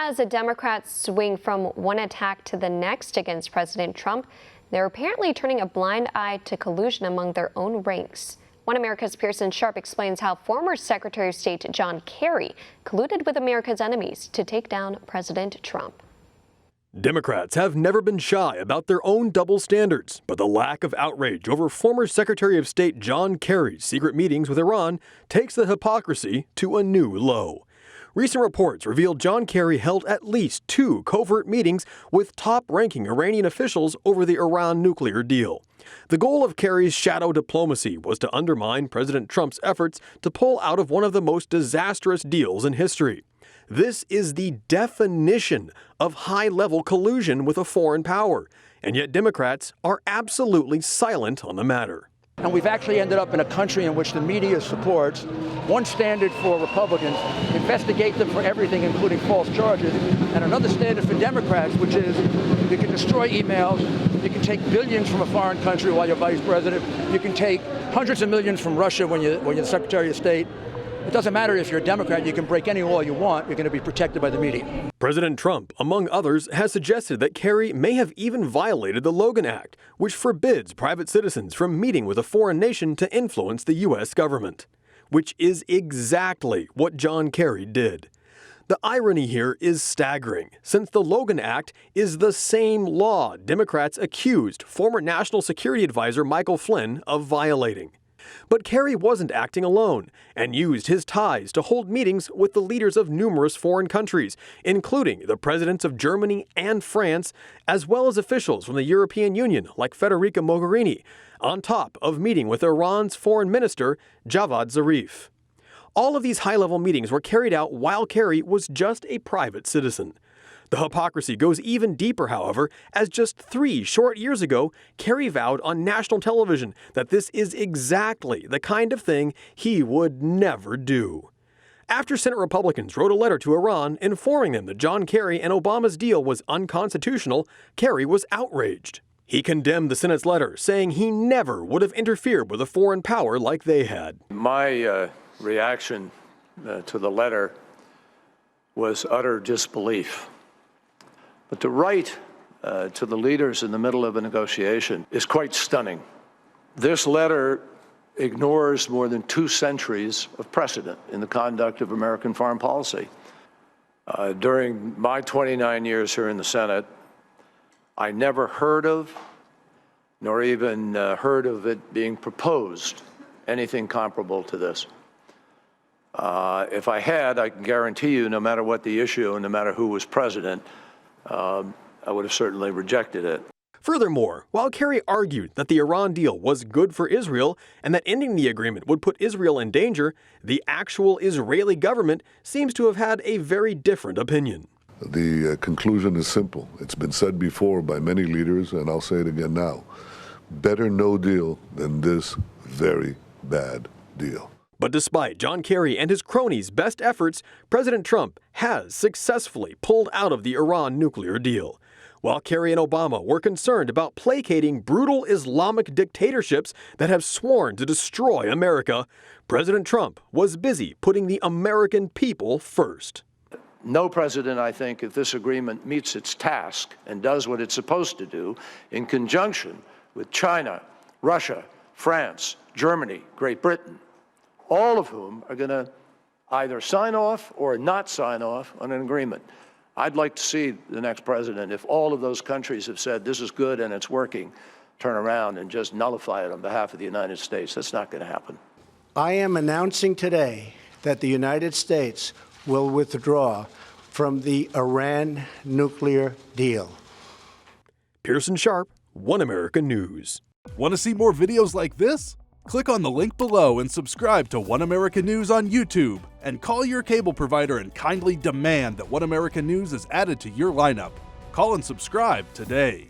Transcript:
As the Democrats swing from one attack to the next against President Trump, they're apparently turning a blind eye to collusion among their own ranks. One America's Pearson Sharp explains how former Secretary of State John Kerry colluded with America's enemies to take down President Trump. Democrats have never been shy about their own double standards, but the lack of outrage over former Secretary of State John Kerry's secret meetings with Iran takes the hypocrisy to a new low. Recent reports revealed John Kerry held at least 2 covert meetings with top-ranking Iranian officials over the Iran nuclear deal. The goal of Kerry's shadow diplomacy was to undermine President Trump's efforts to pull out of one of the most disastrous deals in history. This is the definition of high-level collusion with a foreign power, and yet Democrats are absolutely silent on the matter. And we've actually ended up in a country in which the media supports one standard for Republicans, investigate them for everything, including false charges, and another standard for Democrats, which is you can destroy emails, you can take billions from a foreign country while you're vice president, you can take hundreds of millions from Russia when you're the Secretary of State. It doesn't matter if you're a Democrat, you can break any law you want, you're going to be protected by the media. President Trump, among others, has suggested that Kerry may have even violated the Logan Act, which forbids private citizens from meeting with a foreign nation to influence the U.S. government, which is exactly what John Kerry did. The irony here is staggering, since the Logan Act is the same law Democrats accused former National Security Advisor Michael Flynn of violating. But Kerry wasn't acting alone and used his ties to hold meetings with the leaders of numerous foreign countries, including the presidents of Germany and France, as well as officials from the European Union like Federica Mogherini, on top of meeting with Iran's foreign minister, Javad Zarif. All of these high-level meetings were carried out while Kerry was just a private citizen. The hypocrisy goes even deeper, however, as just 3 short years ago, Kerry vowed on national television that this is exactly the kind of thing he would never do. After Senate Republicans wrote a letter to Iran informing them that John Kerry and Obama's deal was unconstitutional, Kerry was outraged. He condemned the Senate's letter, saying he never would have interfered with a foreign power like they had. My reaction to the letter was utter disbelief. But to write to the leaders in the middle of a negotiation is quite stunning. This letter ignores more than 2 centuries of precedent in the conduct of American foreign policy. During my 29 years here in the Senate, I never heard of, nor even heard of it being proposed, anything comparable to this. If I had, I can guarantee you, no matter what the issue and no matter who was president, I would have certainly rejected it. Furthermore, while Kerry argued that the Iran deal was good for Israel and that ending the agreement would put Israel in danger, the actual Israeli government seems to have had a very different opinion. The conclusion is simple. It's been said before by many leaders, and I'll say it again now. Better no deal than this very bad deal. But despite John Kerry and his cronies' best efforts, President Trump has successfully pulled out of the Iran nuclear deal. While Kerry and Obama were concerned about placating brutal Islamic dictatorships that have sworn to destroy America, President Trump was busy putting the American people first. No president, I think, if this agreement meets its task and does what it's supposed to do, in conjunction with China, Russia, France, Germany, Great Britain, all of whom are going to either sign off or not sign off on an agreement. I'd like to see the next president, if all of those countries have said this is good and it's working, turn around and just nullify it on behalf of the United States. That's not going to happen. I am announcing today that the United States will withdraw from the Iran nuclear deal. Pearson Sharp, One America News. Want to see more videos like this? Click on the link below and subscribe to One America News on YouTube, and call your cable provider and kindly demand that One America News is added to your lineup. Call and subscribe today.